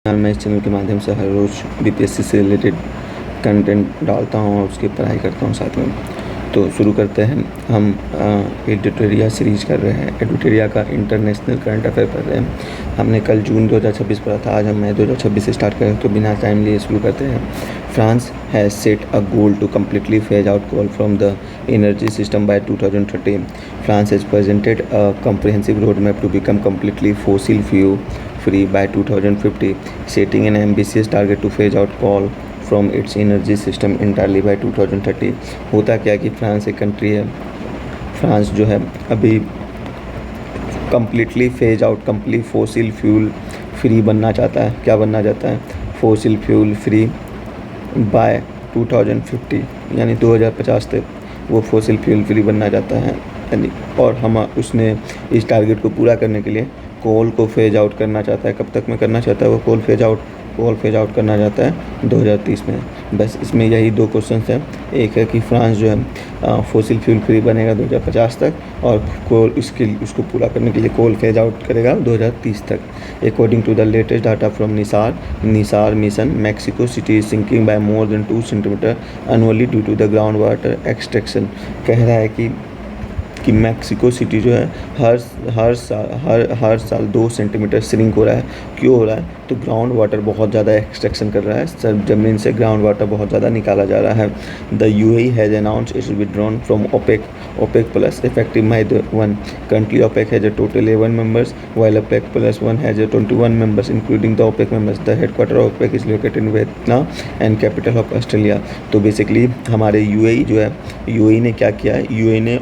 मैं इस चैनल के माध्यम से हर रोज़ बीपीएससी से रिलेटेड कंटेंट डालता हूँ और उसकी पढ़ाई करता हूँ साथ में। तो शुरू करते हैं। हम एडिटोरिया सीरीज़ कर रहे हैं। एडिटोरिया का इंटरनेशनल करंट अफेयर पढ़ रहे हैं। हमने कल जून 2026 पढ़ा था, आज हम मई 2026 से स्टार्ट करें। तो बिना टाइम लिए शुरू करते हैं। France has set a goal to completely phase out coal from the energy system by 2030. France has presented a comprehensive roadmap to become completely fossil fuel free by 2050, setting an ambitious target to phase out coal from its energy system entirely by 2030. होता क्या कि France एक country है। France जो है अभी completely phase out, complete fossil fuel free बनना चाहता है। क्या बनना चाहता है? फोसिल फ्यूल फ्री बाय 2050, यानी 2050 तक वो फोसिल फ्यूल फ्री बनना चाहता है। यानी और हम उसने इस टारगेट को पूरा करने के लिए कोल को फेज आउट करना चाहता है। कब तक में करना चाहता है वो कोल फेज आउट करना चाहता है 2030 में। बस इसमें यही दो क्वेश्चन हैं। एक है कि फ्रांस जो है फोसिल फ्यूल फ्री बनेगा 2050 तक, और कोल उसको पूरा करने के लिए कोल फेज आउट करेगा 2030 तक। According to the latest data from NISAR mission, Mexico City is sinking by more than 2 centimeter annually due to the ground water extraction. कह रहा है कि मैक्सिको सिटी जो है हर साल 2 सेंटीमीटर श्रिंक हो रहा है। क्यों हो रहा है? तो ग्राउंड वाटर बहुत ज़्यादा एक्सट्रैक्शन कर रहा है। ज़मीन से ग्राउंड वाटर बहुत ज़्यादा निकाला जा रहा है। The UAE has announced it's withdrawn from OPEC plus effective May 1. Currently OPEC has a total 11 members, while OPEC plus 1 has a 21 members, including the OPEC members. The headquarter of OPEC is located in Vietnam and capital of Australia. तो basically हमारे UAE जो है, UAE ने क्या किया है? UAE ने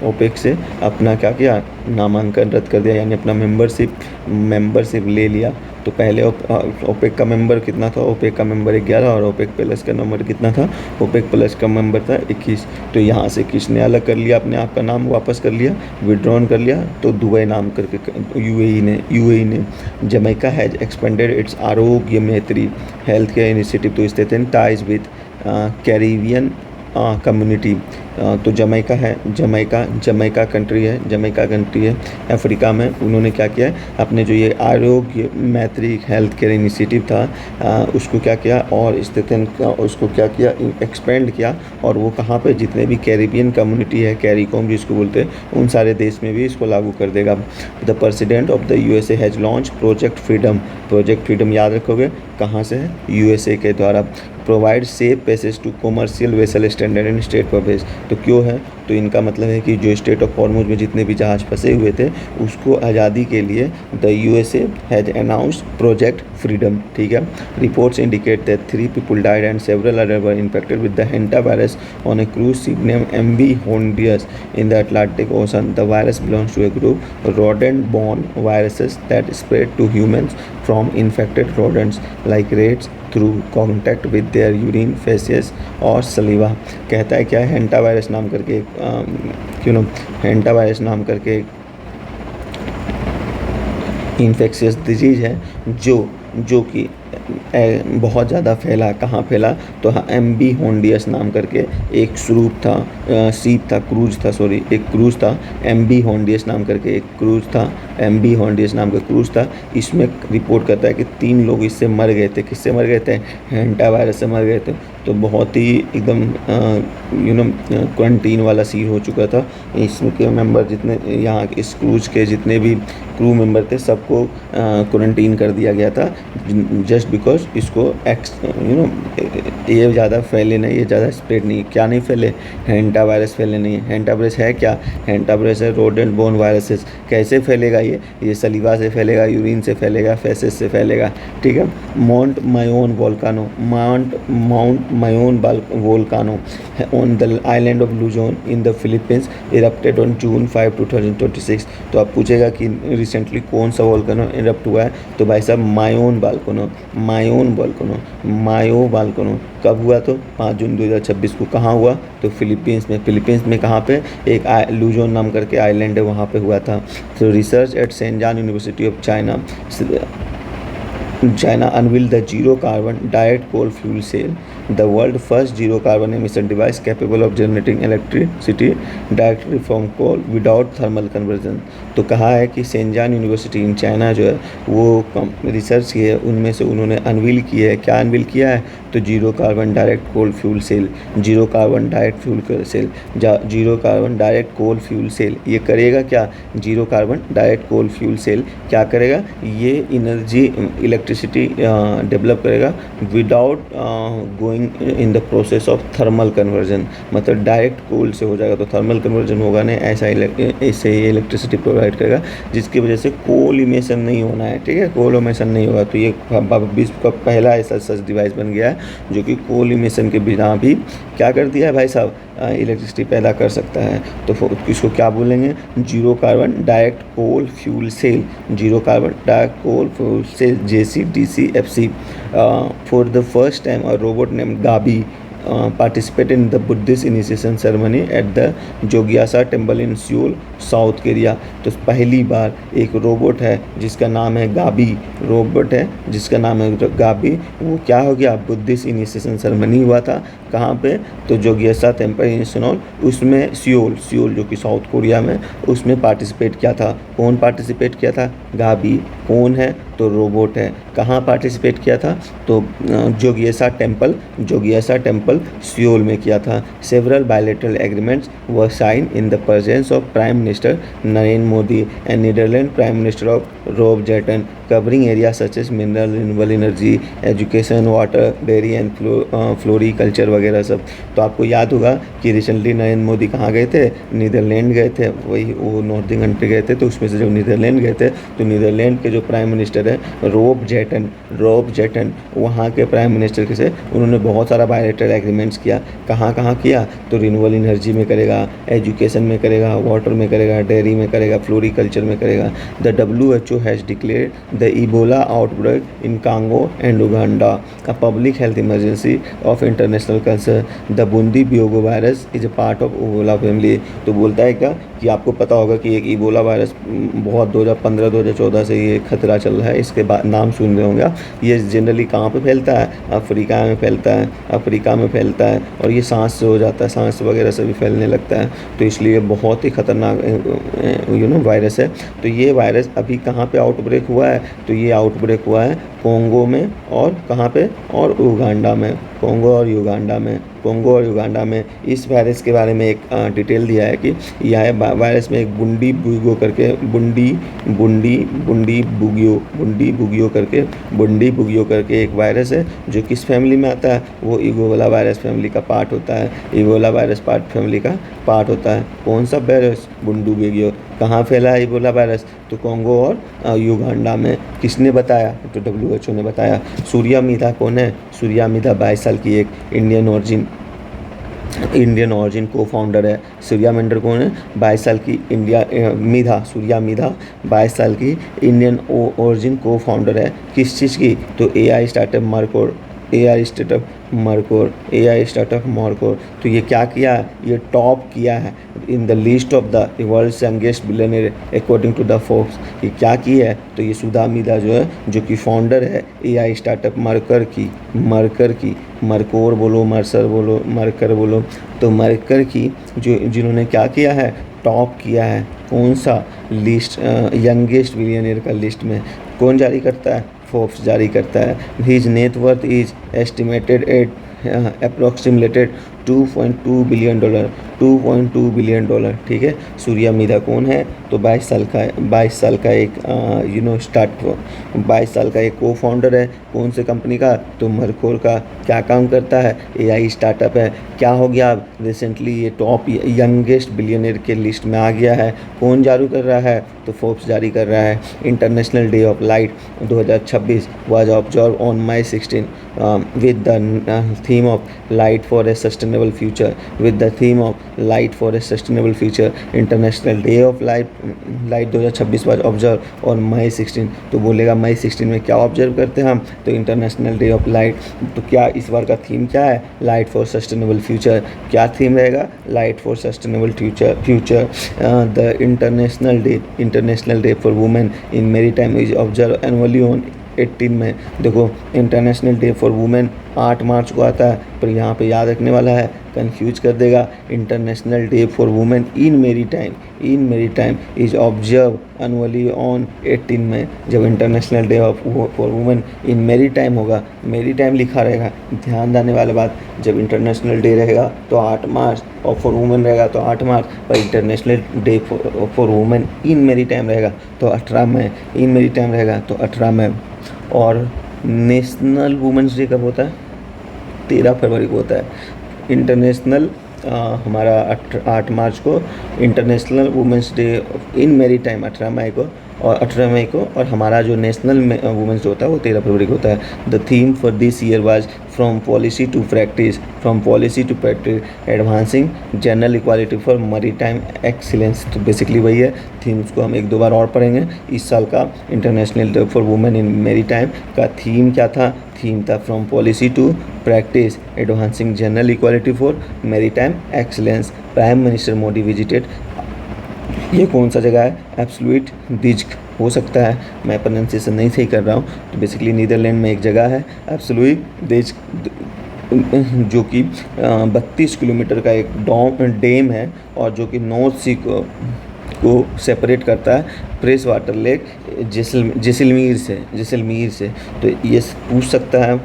OPEC से अपना क्या किया? नामांकन रद्द कर दिया, यानी अपना मेंबरशिप ले लिया। तो पहले ओपेक का मेंबर कितना था? ओपेक का मेंबर 11, और ओपेक प्लस का नंबर कितना था? ओपेक प्लस का मेंबर था 21। तो यहाँ से किसने अलग कर लिया? अपने आप का नाम वापस कर लिया, विड्रॉन कर लिया। तो दुबई नाम करके यूएई ने Jamaica has expanded its Aarogya Maitri health care initiative to strengthen ties with Caribbean community. तो जमैका कंट्री है अफ्रीका में। उन्होंने क्या किया है? अपने जो ये आरोग्य मैत्री हेल्थ केयर इनिशिएटिव था उसको क्या किया? और उसको क्या किया? एक्सपेंड किया। और वो कहाँ पे? जितने भी कैरिबियन कम्युनिटी है, कैरिकॉम जिसको बोलते हैं, उन सारे देश में भी इसको लागू कर देगा। The president of the USA has launch Project Freedom याद रखोगे कहाँ से है? यूएसए के द्वारा। Provide safe passage to commercial vessel stranded in strait परवेज। तो क्यों है? तो इनका मतलब है कि जो स्टेट ऑफ हॉर्मुज में जितने भी जहाज़ फंसे हुए थे उसको आज़ादी के लिए the USA has announced project freedom. ठीक है। Reports indicate that 3 people died and several others were infected with the henta virus on a cruise ship named MV Hondius in the Atlantic Ocean. The virus belongs to a group rodent-borne viruses that spread to humans from infected rodents like rats through contact with their urine, feces और saliva। कहता है क्या? हेंटा virus नाम करके हेंटा virus नाम करके infectious disease है जो कि बहुत ज़्यादा फैला। कहाँ फैला? तो हाँ, MV होंडियस नाम करके एक क्रूज़ था MV होंडियस नाम करके एक क्रूज़ था। MV होंडियस नाम का क्रूज़ था। इसमें रिपोर्ट करता है कि 3 लोग इससे मर गए थे। किससे मर गए थे? हेंटा वायरस से मर गए थे। तो बहुत ही एकदम क्वारंटीन वाला सीन हो चुका था। इसमें के मेंबर जितने यहाँ इस क्रूज़ के जितने भी क्रू मेंबर थे सबको क्वारंटीन कर दिया गया था, जस्ट बिकॉज इसको ये ज़्यादा फैले नहीं, ये ज़्यादा स्प्रेड नहीं। क्या नहीं फैले? हेंटा वायरस फैले नहीं। हेंटा वायरस है क्या? हेंटा वायरस है रोडेंट बोर्न वायरसेस। कैसे फैलेगा ये सलीवा से फैलेगा, यूरिन से फैलेगा, फेसेस से फैलेगा। ठीक है। Mount Mayon volcano on the island of Luzon in the Philippines erupted on June 5, 2026। तो आप पूछेगा कि रिसेंटली कौन सा वोल्कानो इरप्ट हुआ है? तो भाई साहब मायो वोल्कानो कब हुआ? तो 5 जून 2026 को। कहाँ हुआ? तो फिलीपींस में कहाँ पे? एक लुजोन नाम करके आइलैंड है, वहाँ पे हुआ था। तो research at Shenzhen university of China China unveiled the zero carbon direct coal fuel cell, the world's first zero carbon emission device capable of generating electricity directly from coal without thermal conversion। तो कहा है कि शेंजान university in China जो है वो research की है, उनमें से उन्होंने अनवील की है। क्या अनवील किया है? तो zero carbon direct coal fuel cell, zero carbon direct fuel cell, zero carbon direct coal fuel cell. ये करेगा क्या? Zero carbon direct coal fuel cell क्या करेगा? ये एनर्जी इलेक्ट्रिसिटी डेवलप करेगा without going in the process of thermal conversion. मतलब direct coal से हो जाएगा तो थर्मल कन्वर्जन होगा नहीं, ऐसे ही इलेक्ट्रिसिटी प्रोवाइड करेगा, जिसकी वजह से कोल इमिशन नहीं होना है। ठीक है, कोल इमिशन नहीं होगा। तो ये विश्व का पहला ऐसा सच डिवाइस बन गया है जो कि कोल इमिशन के बिना भी क्या कर दिया है भाई साहब, इलेक्ट्रिसिटी पैदा कर सकता है। तो इसको क्या बोलेंगे? Zero carbon direct coal fuel cell, zero carbon direct coal fuel cell, JCDCFC। For the first time a robot named Gabi participated in the Buddhist initiation ceremony at the जोग्यासा temple in Seoul, South Korea. तो पहली बार एक robot है जिसका नाम है गाबी, robot है जिसका नाम है गाबी, वो क्या हो गया? बुद्धिस्ट इनिशिएशन सेरेमनी हुआ था। कहाँ पे? तो जोग्यासा टेम्पल इन सियोल, उसमें सियोल जो कि साउथ कोरिया में, उसमें पार्टिसिपेट किया था। कौन पार्टिसिपेट किया था? गाबी। कौन है? तो रोबोट है। कहाँ पार्टिसिपेट किया था? तो जोग्यासा टेम्पल सियोल में किया था। Several bilateral agreements were signed in the presence of prime minister Narendra Modi and Netherland prime minister of Rob Jetten, covering area such as mineral, renewable energy, education, water, dairy and floriculture वगैरह सब। तो आपको याद होगा कि रिसेंटली नरेंद्र मोदी कहाँ गए थे? नीदरलैंड गए थे, वही वो नॉर्थिंग कंट्री गए थे। तो उसमें से जब नीदरलैंड गए थे तो नीदरलैंड के जो प्राइम मिनिस्टर है रॉब जेटन, वहाँ के प्राइम मिनिस्टर के से उन्होंने बहुत सारा बायलैटरल एग्रीमेंट्स किया। कहाँ किया? तो रिन्यूएबल एनर्जी में करेगा, एजुकेशन में करेगा, वाटर में करेगा, डेयरी में करेगा, फ्लोरिकल्चर में करेगा। The WHO has declared the Ebola outbreak in Congo and Uganda a public health emergency of international concern. The Bundibugyo virus is a part of Ebola family. तो बोलता है क्या कि आपको पता होगा कि एक इबोला वायरस बहुत 2015-2014 से ये खतरा चल रहा है, इसके नाम सुन रहे होंगे। ये जनरली कहाँ पे फैलता है? अफ्रीका में फैलता है और ये सांस से हो जाता है, सांस वगैरह से भी फैलने लगता है। तो इसलिए बहुत ही खतरनाक वायरस है। तो ये वायरस अभी कहाँ पे आउटब्रेक हुआ है? तो ये आउटब्रेक हुआ है कोंगो में, और कहाँ पे? और उगांडा में, कोंगो और युगांडा में। इस वायरस के बारे में एक डिटेल दिया है कि यह वायरस में एक बुंडी बुगियो करके एक वायरस है जो किस फैमिली में आता है? वो इबोला वायरस फैमिली का पार्ट होता है। इबोला वायरस फैमिली का पार्ट होता है। कौन सा वायरस? बुंडी बुगियो। कहाँ फैला है इबोला वायरस? तो कोंगो और युगांडा में। किसने बताया? तो WHO ने बताया। सूर्या मिधा कौन है? सूर्या मिधा 22 साल की एक इंडियन ऑरिजिन को फाउंडर है। सूर्या मेंडर कौन है? 22 साल की सूर्या मिधा 22 साल की इंडियन ऑरिजिन को फाउंडर है। किस चीज़ की? तो AI स्टार्टअप मरकोर। तो ये क्या किया? ये टॉप किया है in the list of the world's youngest billionaire according to the Forbes. ये क्या की है? तो ये सुधा मिधा जो है, जो कि फाउंडर है AI स्टार्टअप मरकर बोलो, तो मरकर की जिन्होंने क्या किया है? टॉप किया है। कौन सा लिस्ट? यंगेस्ट बिलियनियर का लिस्ट में कौन जारी करता है? फोर्ब्स जारी करता है। His net worth is estimated at approximated $2.2 billion. ठीक है। सूर्या मिधा कौन है? तो 22 साल का एक 22 साल का एक को फाउंडर है। कौन से कंपनी का? तो मरकोर का। क्या काम करता है? AI स्टार्टअप है। क्या हो गया? रिसेंटली ये टॉप यंगेस्ट बिलियनियर के लिस्ट में आ गया है। कौन जारी कर रहा है? तो फोर्ब्स जारी कर रहा है। International day of light 2026 was observe on May 16 with the theme of light for a sustainable future। International day of light 2026 was observe on May 16। तो बोलेगा May 16 में क्या ऑब्जर्व करते हैं हम? तो इंटरनेशनल डे ऑफ लाइट। तो क्या इस बार का थीम क्या है? Light for sustainable future. क्या थीम रहेगा? Light for sustainable future. The international day for women in maritime is observe annually on 2018 में। देखो इंटरनेशनल डे फॉर वुमेन 8 मार्च को आता है, पर यहाँ पे याद रखने वाला है, कंफ्यूज कर देगा। International day for women in maritime is observe annually on 18 में। जब international day for women in maritime होगा, मेरी टाइम लिखा रहेगा, ध्यान देने वाली बात, जब इंटरनेशनल डे रहेगा तो 8 मार्च और फॉर वुमेन रहेगा तो 8 मार्च, पर international day for women in मेरी टाइम रहेगा तो 18 मई, इन मेरी टाइम रहेगा तो 18 मई। और नेशनल वुमेंस डे कब होता है? 13 फरवरी को होता है। इंटरनेशनल हमारा 8 मार्च को इंटरनेशनल वुमेंस डे इन मेरी टाइम 18 मई को, और 18 मई को, और हमारा जो नेशनल वुमेंस डे होता है वो 13 फरवरी को होता है। The theme for this year was from policy to practice advancing general equality for maritime excellence. तो बेसिकली वही है, थीम्स को हम 1-2 बार और पढ़ेंगे। इस साल का international day for women in maritime का थीम क्या था? थीम था from policy to practice advancing general equality for maritime excellence. Prime minister Modi visited, ये कौन सा जगह है? एब्सोल्यूट दिज्क हो सकता है, मैं प्रोनाउंसिएशन नहीं सही कर रहा हूँ। तो बेसिकली नीदरलैंड में एक जगह है एब्सोल्यूट दिज्क, जो कि 32 किलोमीटर का एक डैम है, और जो कि नॉर्थ सी को सेपरेट करता है फ्रेश वाटर लेक जैसलमेर से। तो ये पूछ सकता है,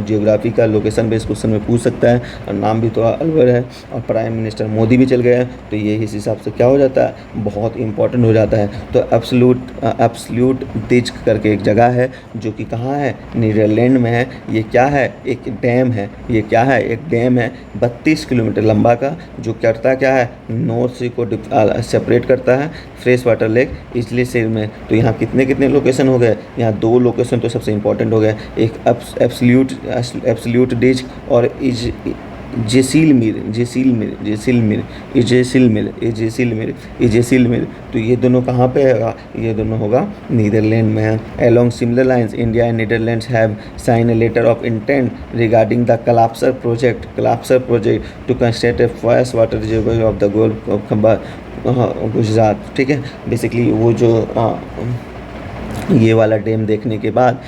जियोग्राफी का लोकेशन बेस्ड क्वेश्चन में पूछ सकता है, और नाम भी थोड़ा अलवर है, और प्राइम मिनिस्टर मोदी भी चल गए हैं, तो ये इस हिसाब से क्या हो जाता है, बहुत इंपॉर्टेंट हो जाता है। तो एब्सोल्यूट दिज्क करके एक जगह है जो कि कहाँ है? नीदरलैंड में है। ये क्या है? एक डैम है। ये क्या है? एक डैम है 32 किलोमीटर लंबा का, जो करता क्या है? नॉर्थ सी को सेपरेट करता है फ्रेश वाटर लेक इसलिए शहर में। तो यहाँ कितने लोकेशन हो गए? यहाँ 2 लोकेशन तो सबसे इंपॉर्टेंट हो गए, एक एब्सोल्यूट दिज्क और जैसलमेर। तो ये दोनों कहाँ पे होगा? ये दोनों होगा नीदरलैंड में है। Along similar lines India and Netherlands have sign a letter of intent regarding the Kalpasar project to construct a fresh water reservoir of the gulf of Khambhat Gujarat. ठीक है, बेसिकली वो जो ये वाला डैम देखने के बाद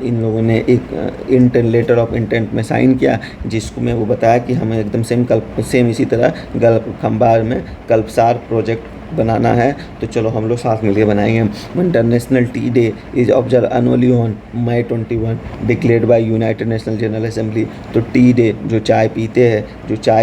इन लोगों ने एक लेटर ऑफ इंटेंट में साइन किया, जिसको मैं वो बताया कि हमें एकदम सेम इसी तरह गल्फ खंबार में कल्पसार प्रोजेक्ट बनाना है। तो चलो हम लोग साथ मिलकर बनाएंगे। International tea day is observe annually on May 21 declared by united national general assembly. तो टी डे, जो चाय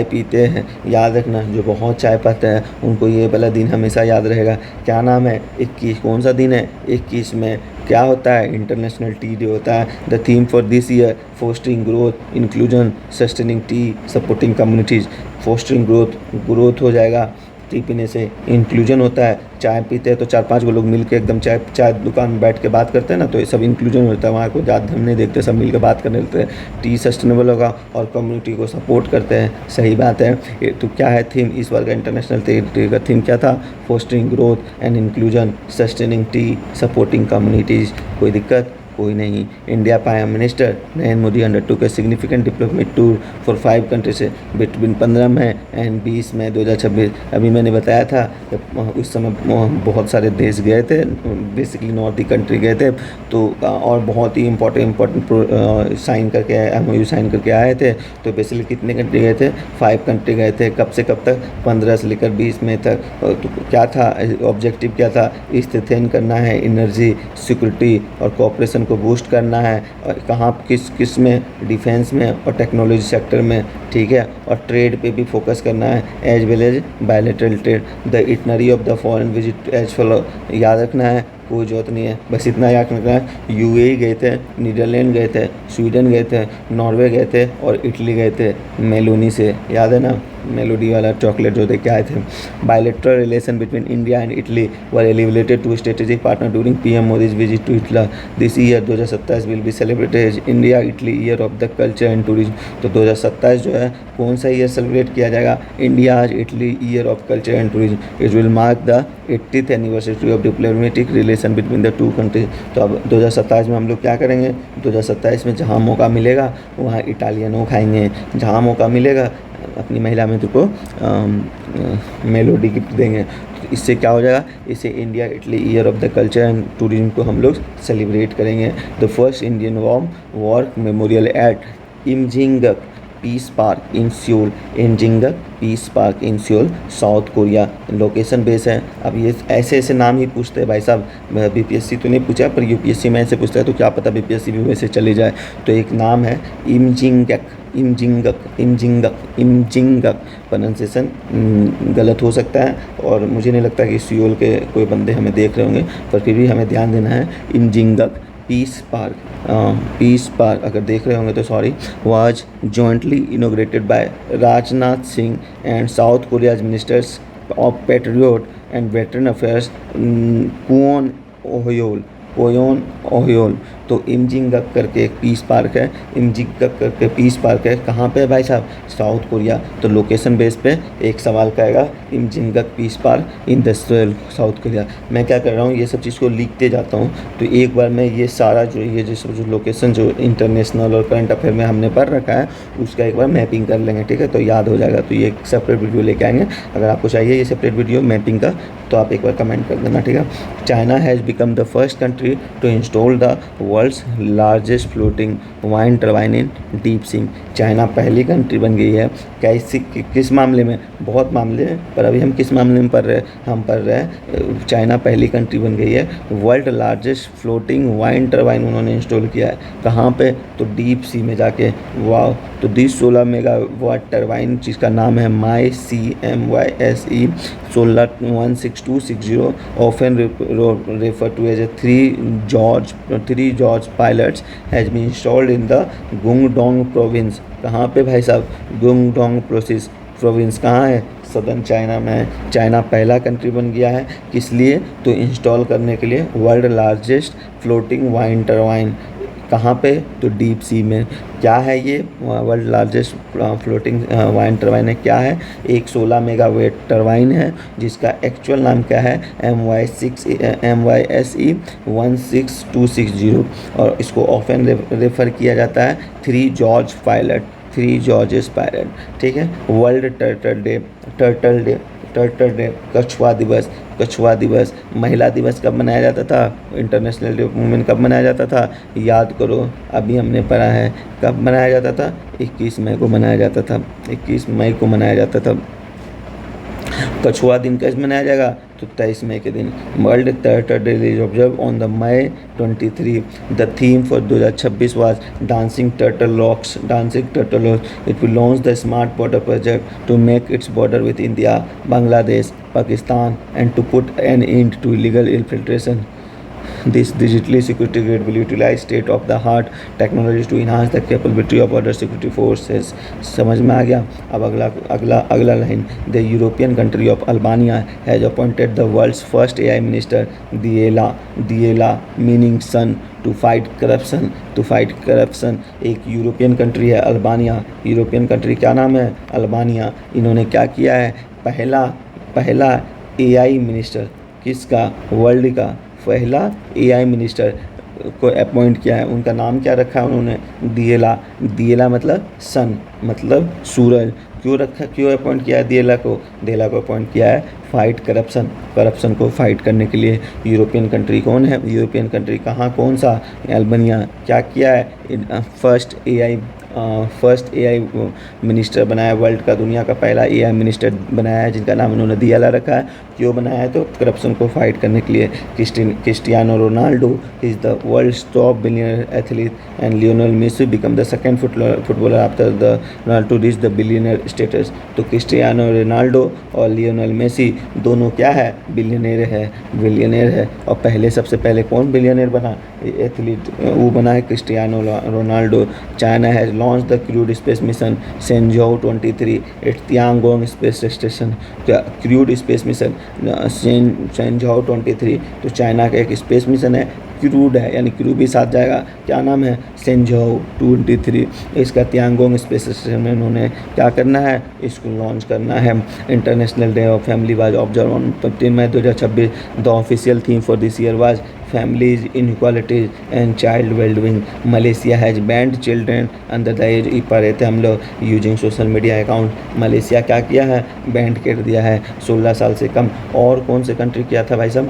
पीते हैं, याद रखना, जो बहुत चाय पीते हैं उनको ये वाला दिन हमेशा याद रहेगा। क्या नाम है? 21। कौन सा दिन है? 21 में क्या होता है? इंटरनेशनल टी डे होता है। The theme for this year fostering growth inclusion sustaining tea supporting communities. Fostering growth हो जाएगा टी पीने से, इंक्लूजन होता है, चाय पीते हैं तो 4-5 लोग मिलके एकदम चाय दुकान में बैठ के बात करते हैं ना, तो ये सब इंक्लूजन होता है। वहाँ को ज़्यादा हम नहीं देखते, सब मिलकर बात करने लगते हैं। टी सस्टेनेबल होगा और कम्युनिटी को सपोर्ट करते हैं, सही बात है। ये तो क्या है थीम इस बार का इंटरनेशनल टी का थीम क्या था? Fostering growth and inclusion sustaining tea supporting communities. कोई दिक्कत? कोई नहीं। India prime minister Narendra Modi undertook a significant diplomatic tour for 5 countries between 15 May and 20 May 2026। अभी मैंने बताया था उस समय बहुत सारे देश गए थे, बेसिकली नॉर्थ कंट्री गए थे, तो और बहुत ही इम्पोर्टेंट साइन करके MOU साइन करके आए थे। तो बेसिकली कितने कंट्री गए थे? 5 कंट्री गए थे। कब से कब तक? 15 से लेकर 20 मई तक। तो क्या था ऑब्जेक्टिव? क्या था? स्ट्रेंथन करना है एनर्जी सिक्योरिटी और कोऑपरेशन को बूस्ट करना है। और कहाँ किस में? डिफेंस में और टेक्नोलॉजी सेक्टर में। ठीक है, और ट्रेड पे भी फोकस करना है, as well as bilateral trade. The itinerary of the foreign visit as follow, याद रखना है, कोई जरूरत नहीं है, बस इतना याद रखना है। UAE गए थे, नीदरलैंड गए थे, स्वीडन गए थे, नॉर्वे गए थे और इटली गए थे मेलोनी से, याद है ना, मेलोडी वाला चॉकलेट जो दे के आए थे। Bilateral relation between India and Italy were elevated to strategic partner during PM Modi's visit to Italy this year. 2027 will be celebrated India Italy year of the culture and tourism. तो 2027 जो है कौन सा ईयर सेलिब्रेट किया जाएगा? India Italy year of culture and tourism. It will mark the 80th anniversary of diplomatic relation between the 2 countries. तो अब 2027 में हम लोग क्या करेंगे? 2027 में जहाँ मौका मिलेगा वहाँ इटालियनो खाएंगे, जहाँ मौका मिलेगा अपनी महिला मित्र को मेलोडी गिफ्ट देंगे। इससे क्या हो जाएगा, इससे India Italy year of the culture and tourism को हम लोग सेलिब्रेट करेंगे। The first Indian war memorial at Imjingak peace park in Seoul, Imjingak peace park in Seoul, South Korea. Location base है। अब ये ऐसे ऐसे नाम ही पूछते हैं भाई साहब, बीपीएससी तो नहीं पूछा पर यूपीएससी में ऐसे पूछता है, तो क्या पता बीपीएससी भी वैसे चले जाए। तो एक नाम है इमजिंगक, इमजिंगक प्रोनाउंसिएशन गलत हो सकता है, और मुझे नहीं लगता कि सियोल के कोई बंदे हमें देख रहे होंगे, पर फिर भी हमें ध्यान देना है। इमजिंगक पीस पार्क अगर देख रहे होंगे तो sorry, was jointly inaugurated by Rajnath Singh and South Korea's ministers of patriot and veteran affairs Kwon Ohyeol. तो इमजिंगक करके एक पीस पार्क है, इमजिंगक करके पीस पार्क है, कहाँ पे है भाई साहब, साउथ कोरिया। तो लोकेशन बेस पे एक सवाल का आएगा, Imjingak peace park in the South Korea. मैं क्या कर रहा हूँ, ये सब चीज़ को लिखते जाता हूँ, तो एक बार मैं ये सारा जो सब लोकेशन जो इंटरनेशनल और करंट अफेयर में हमने पढ़ रखा है उसका एक बार मैपिंग कर लेंगे, ठीक है, तो याद हो जाएगा। तो ये एक सेपरेट वीडियो लेके आएंगे। अगर आपको चाहिए ये सेपरेट वीडियो मैपिंग का तो आप एक बार कमेंट कर देना, ठीक है। China has become the first country to install the world's largest floating wind turbine in deep sea. China पहली कंट्री बन गई है। कैसी, किस मामले में, बहुत मामले हैं, पर अभी हम किस मामले में पढ़ रहे हैं, हम पढ़ रहे हैं चाइना पहली कंट्री बन गई है, world largest floating wind turbine उन्होंने इंस्टॉल किया है। कहाँ पे, तो डीप सी में जाके। वाह। तो 16 मेगावाट टर्बाइन जिसका नाम है MyCMYSE 16-16260 often referred to as a three George pilots has been installed in the Guangdong province। कहाँ पे भाई साहब, गुंगडोंग प्रोविंस कहाँ है, सदर्न चाइना में है। चाइना पहला कंट्री बन गया है, किस लिए, तो इंस्टॉल करने के लिए world largest floating wind turbine. कहाँ पे, तो डीप सी में। क्या है ये world largest floating wind turbine है, क्या है, एक 16 मेगावाट टर्बाइन है जिसका एक्चुअल नाम क्या है, MySE 16260, और इसको ऑफन रेफर किया जाता है थ्री जॉर्जेस पायलट, ठीक है। वर्ल्ड टर्टल डे, कछुआ दिवस, महिला दिवस कब मनाया जाता था, इंटरनेशनल डे ऑफ वुमेन कब मनाया जाता था, याद करो, अभी हमने पढ़ा है, कब मनाया जाता था, 21 मई को मनाया जाता था, 21 मई को मनाया जाता था। कछुआ दिन कैसे मनाया जाएगा, तो 23 मई के दिन। World turtle day is observe on the May 23। The theme for 2026 was dancing turtle rocks. It will launch the smart border project to make its border with India, Bangladesh, Pakistan and to put an end to illegal infiltration. This digitally security grid will utilize state-of-the-art technologies to enhance the capability of border security forces। समझ में आ गया। अब अगला line, the European country of Albania has appointed the world's first AI minister, Diela meaning sun, to fight corruption। एक European country है Albania, European country क्या नाम है, अल्बानिया। इन्होंने क्या किया है, पहला AI मिनिस्टर, किसका, वर्ल्ड का पहला AI मिनिस्टर को अपॉइंट किया है। उनका नाम क्या रखा है उन्होंने, दिएला मतलब सन, मतलब सूरज। क्यों अपॉइंट किया है दिएला को अपॉइंट किया है फाइट करप्शन को फाइट करने के लिए। यूरोपियन कंट्री कौन है, यूरोपियन कंट्री कहाँ, कौन सा, अल्बानिया। क्या किया है, फर्स्ट AI मिनिस्टर बनाया, वर्ल्ड का दुनिया का पहला AI मिनिस्टर बनाया है जिनका नाम उन्होंने दियाला रखा है। क्यों बनाया है, तो करप्शन को फाइट करने के लिए। Cristiano Ronaldo is the world's top billionaire athlete and Lionel Messi become the second footballer after the Ronaldo to reach the billionaire status. तो क्रिस्टियानो रोनाल्डो और लियोनेल मेसी दोनों क्या है, बिलियनर है। और सबसे पहले कौन बिलियनर बना, एथलीट, वो बना है Cristiano Ronaldo. China has launch the crewed space mission Shenzhou 23 at Tiangong space station. Crewed space mission Shenzhou 23, तो चाइना का एक स्पेस मिशन है, क्रूड है, यानी क्रू भी साथ जाएगा। क्या नाम है, सेंझोउ 23। इसका तियांगोंग स्पेस स्टेशन में उन्होंने क्या करना है, इसको लॉन्च करना है। International day of family was observe on 15 May 2026। The official theme for this year was families, inequalities and child well-being. Malaysia has banned children under the age, पढ़ रहे थे हम लोग, using social media account. Malaysia क्या किया है, band कर दिया है 16 साल से कम। और कौन से कंट्री किया था भाई साहब,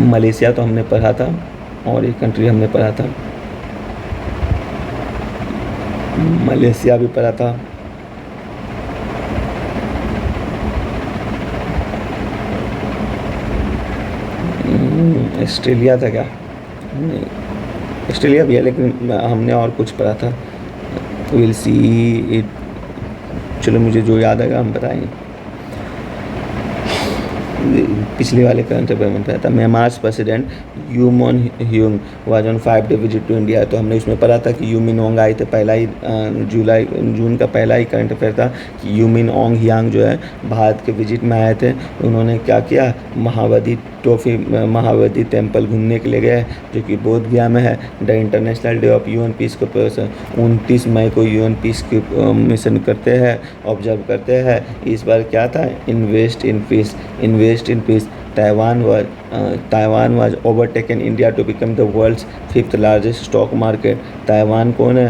मलेशिया तो हमने पढ़ा था, और एक कंट्री हमने पढ़ा था, मलेशिया भी पढ़ा था, ऑस्ट्रेलिया था क्या, नहीं ऑस्ट्रेलिया भी है, लेकिन हमने और कुछ पढ़ा था। विल सी इट, चलो मुझे जो याद आएगा हम बताएंगे। पिछले वाले करंट अफेयर में पढ़ा था, म्यांमार्स president U Min Hlaing was on 5-day visit to India. तो हमने उसमें पढ़ा था कि यू मिन ओंग आए थे, पहला ही जून का पहला ही करंट अफेयर था कि यू मिन ओंग ह्यांग जो है भारत के विजिट में आए थे। उन्होंने क्या किया, महाबोधि टेम्पल घूमने के लिए गए, जो कि बोध गया में है। The international day of UN peace को 29 मई को यूएन पीस की मिशन करते हैं, ऑब्जर्व करते हैं। इस बार क्या था, invest in peace. Taiwan was overtaken India to become the world's 5th largest stock market। Taiwan को ने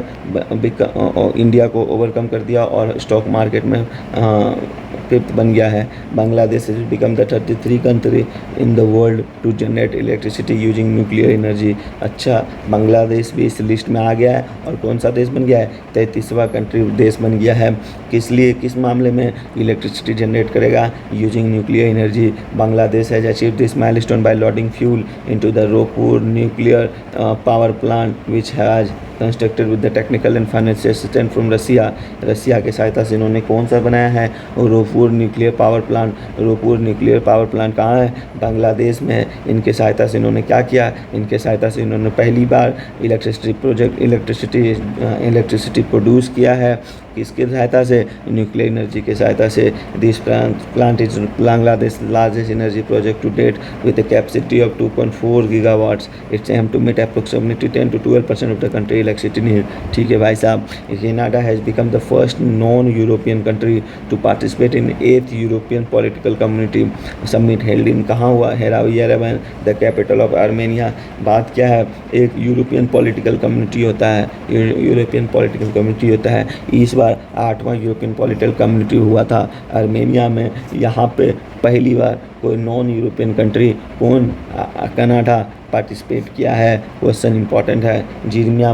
इंडिया को ओवरकम कर दिया और स्टॉक मार्केट में 5th बन गया है। Bangladesh has become the 33 country in the world to generate electricity using nuclear energy। अच्छा, बांग्लादेश भी इस लिस्ट में आ गया है, और कौन सा देश बन गया है, 33वां कंट्री देश बन गया है। किस लिए, किस मामले में इलेक्ट्रिसिटी जनरेट करेगा, using nuclear energy. Bangladesh has achieved this milestone by loading fuel into the Raipur nuclear power plant which has constructed with the technical and financial assistance from Russia की सहायता से इन्होंने कौन सा बनाया है, Rooppur nuclear power plant. Rooppur nuclear power plant कहाँ है, बांग्लादेश में है। इनके सहायता से इन्होंने क्या किया, इनके सहायता से इन्होंने पहली बार इलेक्ट्रिसिटी प्रोड्यूस किया है। किसकी सहायता से, न्यूक्लियर एनर्जी की सहायता से। This plant is Bangladesh largest energy project to date with a capacity of 2.4 gigawatts। It's aim to meet approximately 10 to 12% of the country electricity need। ठीक है भाई साहब, Canada has become the first non-European country to participate in 8th European Political Community Summit held in, कहाँ हुआ, Yerevan, the capital of Armenia। बात क्या है, एक यूरोपियन पॉलिटिकल कम्युनिटी होता है, इस बार 8वां यूरोपियन पॉलिटिकल कम्युनिटी हुआ था आर्मेनिया में। यहाँ पे पहली बार कोई नॉन यूरोपियन कंट्री, कौन, कनाडा पार्टिसिपेट किया है। क्वेश्चन इंपॉर्टेंट है। Jeremiah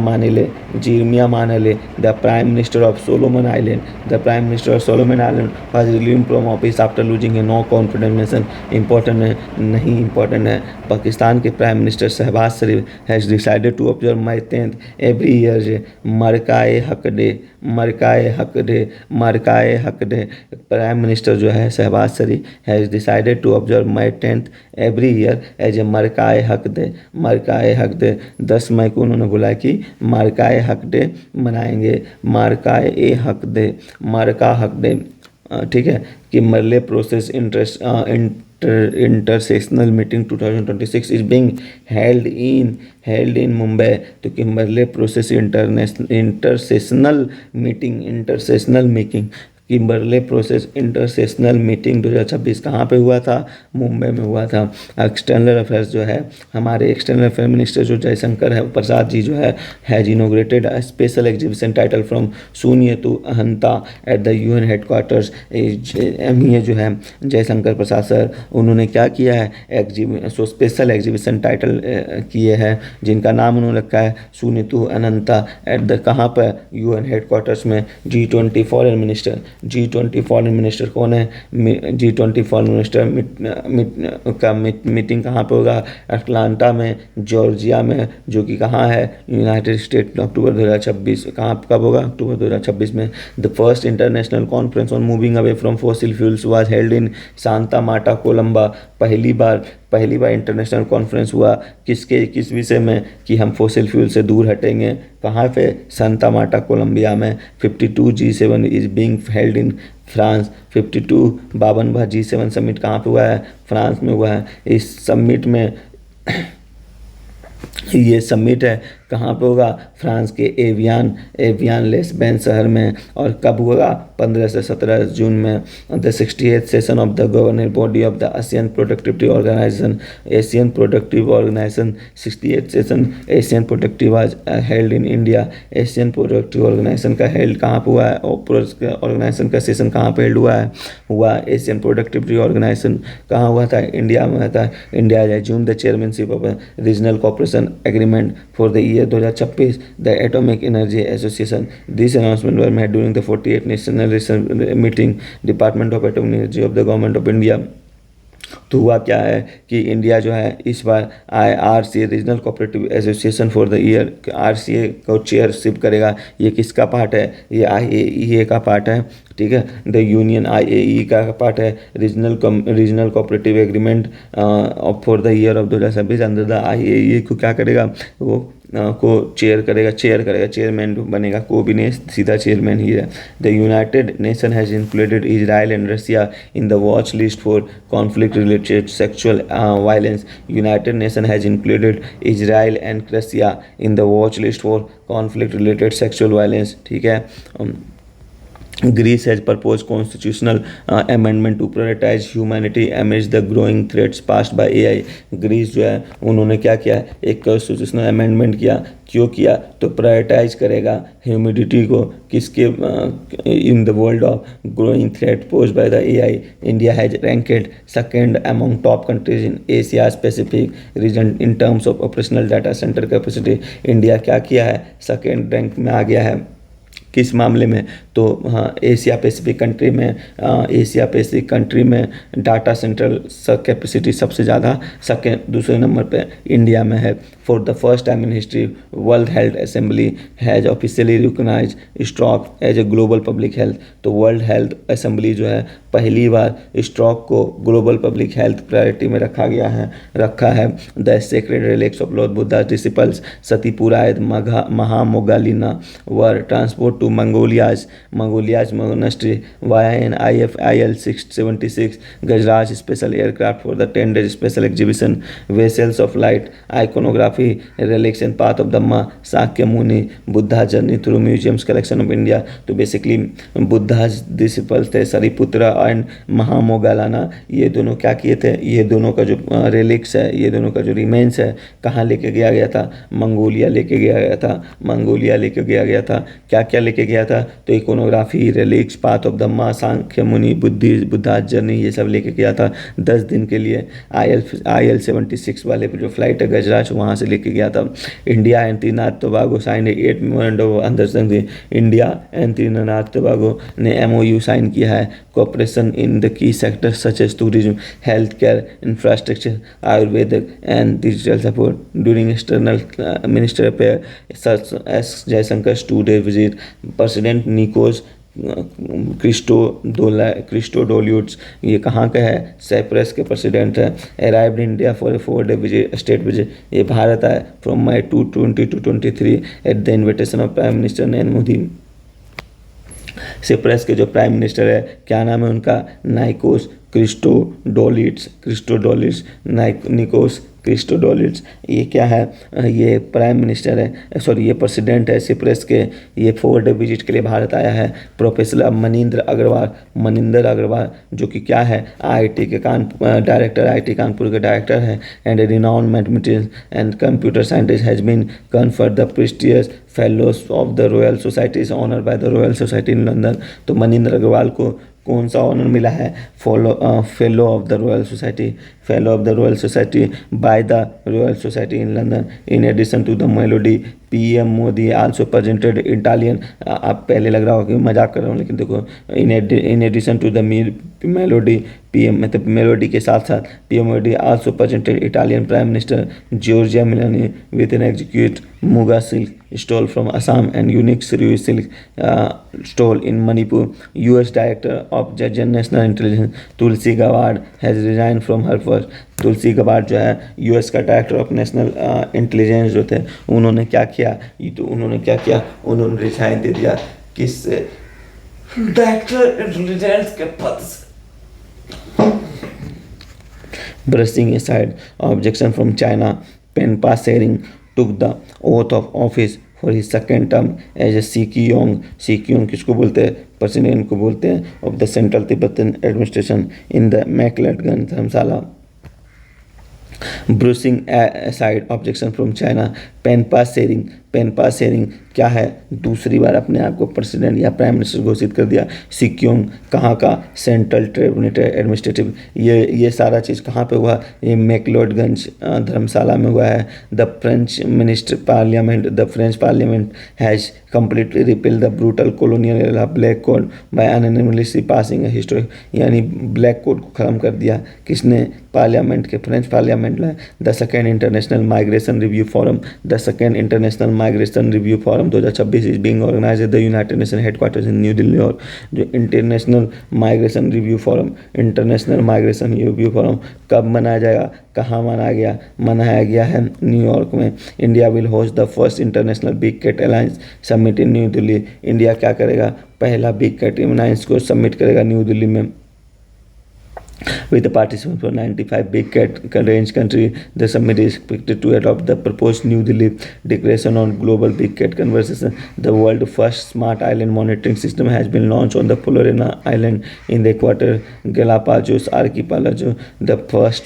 Manele the prime minister of Solomon island was relieved from office after losing a no confidence motion. Important है, नहीं इंपॉर्टेंट है। पाकिस्तान के prime minister Shehbaz Sharif has decided to observe May 10th every year Marka e Haq day. Prime minister जो है Shehbaz Sharif has decided to observe May 10th every year as a Marka e Haq day. 10 मई को उन्होंने बोला कि मरकाए हक डे मनाएंगे, मरकाए हक डे। ठीक है, Kimberley process intersessional meeting 2026 is being held in Mumbai. तो Kimberley process intersessional meeting Kimberley process intersessional meeting 2026 कहाँ पे हुआ था, मुंबई में हुआ था। एक्सटर्नल अफेयर्स जो है, हमारे एक्सटर्नल अफेयर मिनिस्टर जो जयशंकर है प्रसाद जी जो है, has inaugurated a special exhibition title from शून्य टू अहंता एट द यूएन हेडक्वार्टर्स। ये जो है जयशंकर प्रसाद सर, उन्होंने क्या किया है, स्पेशल एग्जीबिशन टाइटल किए हैं, जिनका नाम उन्होंने रखा है शून्य टू अनंता एट द, कहाँ पर, यूएन हेडक्वार्टर्स में। G20 फॉरेन मिनिस्टर कौन है, G20 फॉरेन मिनिस्टर का मीटिंग कहाँ पे होगा, अटलांटा में, जॉर्जिया में, जो कि कहाँ है, यूनाइटेड स्टेट। अक्टूबर 2026, कब होगा, अक्टूबर 2026 में। The first international conference on moving away from fossil fuels was held in Santa Marta Columba. पहली बार इंटरनेशनल कॉन्फ्रेंस हुआ किस विषय में, कि हम फॉसिल फ्यूल से दूर हटेंगे। कहाँ पे, सांता मार्टा कोलंबिया में। 52 G7 is being held in France. 52वां G7 समिट कहाँ पे हुआ है, फ्रांस में हुआ है। इस समिट में ये समिट है कहाँ पे होगा? फ्रांस के एवियान लेस बेन शहर में। और कब होगा? 15 से 17 जून में। The 68th session of the governor body of the Asian productivity organization. Asian productive organization 68th session Asian productive आज held in India. Asian productive organization का हेल्ड कहाँ पे हुआ है? ऑर्गेनाइजेशन का सेशन कहाँ पे हेल्ड हुआ एशियन प्रोडक्टिविटी ऑर्गेनाइजेशन कहाँ हुआ था? इंडिया में था। India assume the chairmanship of regional cooperation agreement for the year 2026 the atomic energy association. This announcement were made during the 48th national meeting department of atomic energy of the government of India. तो हुआ क्या है कि India जो है इस बार IRCA regional cooperative association for the year RCA को चेयरशिप करेगा। ये किसका पार्ट है? ये IAEA का पार्ट है, ठीक है। द यूनियन IAEA का पार्ट है। Regional cooperative agreement for the year of 2026 अंदर द IAEA को क्या करेगा? वो को चेयर करेगा, चेयरमैन बनेगा। को भी नहीं, सीधा चेयरमैन ही है। The united nation has included Israel and Russia in the watch list for conflict related sexual violence. United nation has included Israel and Russia in the watch list for conflict related sexual violence, ठीक है। Greece has proposed constitutional amendment to prioritize humanity amidst the growing threats posed by AI। Greece जो है उन्होंने क्या किया? एक constitutional amendment किया। क्यों किया? तो प्रायोरिटाइज करेगा ह्यूमैनिटी को किसके? In the world of growing threat posed by the AI। India has ranked second among top countries in Asia Pacific region in terms of operational data center capacity. India क्या किया है? Second rank में आ गया है। किस मामले में? तो हाँ, एशिया पैसिफिक कंट्री में डाटा सेंटर कैपेसिटी सबसे ज़्यादा दूसरे नंबर पे इंडिया में है। For the first time in history World Health Assembly has officially recognize stroke as a global public health. तो वर्ल्ड हेल्थ असेंबली जो है पहली बार स्ट्रोक को ग्लोबल पब्लिक हेल्थ प्रायोरिटी में रखा है। The sacred relics of lord Buddha disciples सतीपुरायद Mahamoggallana were transport to Mongolia's monastery via an IL 676 Gajraj special aircraft for the 10-day special exhibition Vessels of Light, Iconography, Relics and Path of Dhamma, Sakya Muni, Buddha Journey through Museums Collection of India। तो basically बुद्धा's disciples थे सरिपुत्रा and महामोगालाना। ये दोनों क्या किए थे? ये दोनों का जो रेलिक्स है, ये दोनों का जो रिमेन्स है, कहाँ लेके गया था? मंगोलिया लेके गया था। क्या क्या लेके गया था? तो इकोनोग्राफी, रेलिक्स, पाथ ऑफ धम्मा, सांख्य मुनि, बुद्धा जर्नी, ये सब लेके गया था 10 दिन के लिए। IL 76 वाले जो फ्लाइट है गजराज, वहाँ से लेके गया था। India and Trinidad Tobago sign 8 memorandum of understanding. India and Trinidad Tobago ने MOU साइन किया है। Cooperation in the key sector such as tourism, health care, infrastructure, Ayurvedic and digital support. During external minister affair S Jaishankar 2-day visit, President Nikos Christodoulides, ये कहाँ का है? Cyprus के president है। Arrived India for a 4-day visit, state visit. ये भारत आए from May 2020 to 23 at the invitation of prime minister Narendra Modi. Cyprus के जो प्राइम मिनिस्टर है, क्या नाम है उनका? नाइकोस निकोस क्रिस्टोडोलिड्स। ये क्या है? ये प्राइम मिनिस्टर है, सॉरी ये प्रेसिडेंट है साइप्रस के। ये 4-day विजिट के लिए भारत आया है। प्रोफेसर मनिंदर अग्रवाल जो कि क्या है? IIT के डायरेक्टर, IIT कानपुर के डायरेक्टर हैं। And a renowned mathematician and computer scientist has been conferred the prestigious fellows of the royal society is honour by the royal society in London. तो मनिंदर अग्रवाल को कौन सा ऑनर मिला है? Fellow of the royal society by the royal society in London. In addition to the melody PM Modi also presented Italian. आप पहले लग रहा होगा कि मजाक कर रहा हूँ, लेकिन देखो in addition to the melody PM मतलब मेलोडी के साथ साथ PM Modi also presented Italian prime minister Giorgia Meloni with an exquisite Muga silk stole from Assam and unique Sri silk stole in Manipur। US Director of National Intelligence Tulsi Gabbard has resigned from her post। Tulsi Gabbard जो है US का director of national intelligence जो थे, उन्होंने क्या किया? उन्होंने resign दे दिया। किससे? डायरेक्टर इंटेलिजेंस के पद से। Brushing aside objection from China, Penpa Sering took the oath of office for his second term as a Sikyong. Sikyong किसको बोलते हैं? प्रेसिडेंट को बोलते हैं of the Central Tibetan Administration in the McLeodganj Dharamshala. Brushing aside objection from China, Penpa Tsering क्या है? दूसरी बार अपने आप को प्रेसिडेंट या प्राइम मिनिस्टर घोषित कर दिया. सिक्योंग कहाँ का? Central tribunal administrative. ये सारा चीज़ कहाँ पे हुआ? ये मैक्लोडगंज धर्मशाला में हुआ है. The French parliament has completely repealed the brutal colonial era black code by unanimously passing a historic, यानी ब्लैक कोड को ख़त्म कर दिया. किसने? पार्लियामेंट के, फ्रेंच पार्लियामेंट में. The second international migration review forum 2026 is being organised at the united nation headquarters in New Delhi. और जो इंटरनेशनल माइग्रेशन रिव्यू फोरम कब मनाया जाएगा? कहाँ मनाया गया है? न्यूयॉर्क में. India will host the first international big cat alliance summit in New Delhi. India क्या करेगा? पहला बिग कैट अलायंस को सबमिट करेगा न्यू दिल्ली में. With the participation from 95 big cat range countries, the summit is expected to adopt the proposed New Delhi Declaration on Global Big Cat Conservation. The world's first smart island monitoring system has been launched on the Florida Island in the Equatorial Galapagos archipelago. The first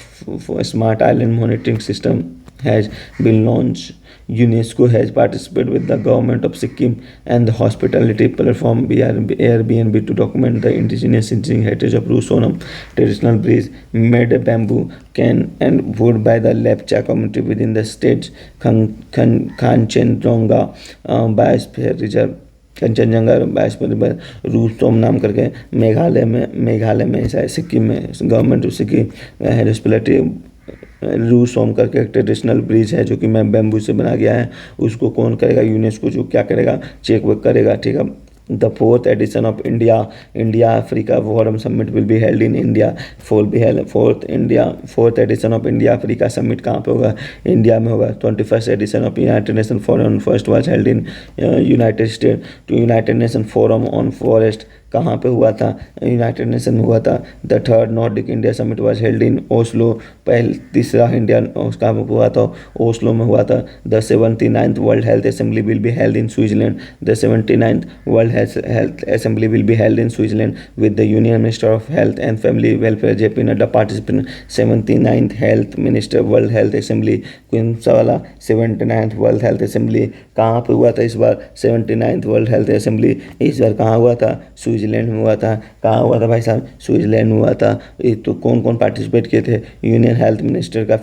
smart island monitoring system has been launched. UNESCO has participated with the government of Sikkim and the hospitality platform Airbnb to document the indigenous heritage of Rusonam, traditional bridge made of bamboo, can and wood by the Lepcha community within the state's Kanchenjunga Biosphere Reserve. Kanchenjunga biosphere रूसोम नाम करके मेघालय में ऐसा है. सिक्किम में government Sikkim hospitality रूसोम करके एक traditional bridge है जो कि मैं बैम्बू से बना गया है. उसको कौन करेगा? यूनेस्को जो क्या करेगा? चेक वेक करेगा. ठीक है. The fourth edition of India Africa forum summit will be held in India. Fourth edition of India Africa summit कहाँ पे होगा? इंडिया में होगा. 21st edition of united nation forum first was held in united state. United nation forum on forest कहाँ पे हुआ था? United nation में हुआ था. The third Nordic India summit was held in Oslo. तीसरा इंडिया उसका हुआ था ओस्लो में हुआ था. The 79th world Health assembly will be held in Switzerland. The 79th world Health assembly will be held in Switzerland with the union minister of health and family welfare JP Nadda participant. 79th health minister world Health assembly कौन सा वाला? 79th world Health assembly कहाँ पे हुआ था इस बार? 79th world Health assembly इस बार कहाँ हुआ था? स्विट्जरलैंड में हुआ था. कहाँ हुआ था भाई साहब? स्विट्जरलैंड में हुआ था. तो कौन पार्टिसिपेट किए थे? यूनियन हेल्थ मिनिस्टर का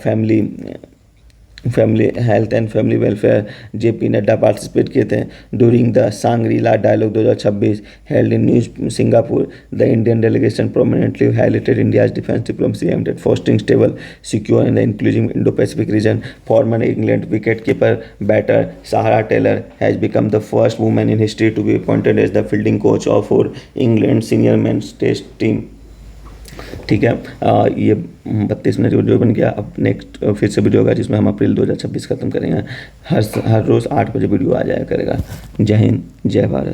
family health and family welfare JP Nadda participate किए थे. During the Shangri-La dialogue 2026 held in new Singapore, the Indian delegation prominently highlighted India's defence diplomacy aimed at fostering stable secure and inclusive Indo Pacific region. Former England wicket keeper batter Sarah Taylor has become the first women in history to be appointed as the fielding coach of for England senior mains test team. ठीक है. ये 32 minute video बन गया. अब next फिर से video होगा जिसमें हम अप्रैल 2026 ख़त्म करेंगे. हर रोज़ 8 बजे वीडियो आ जाया करेगा. जय हिंद, जय भारत.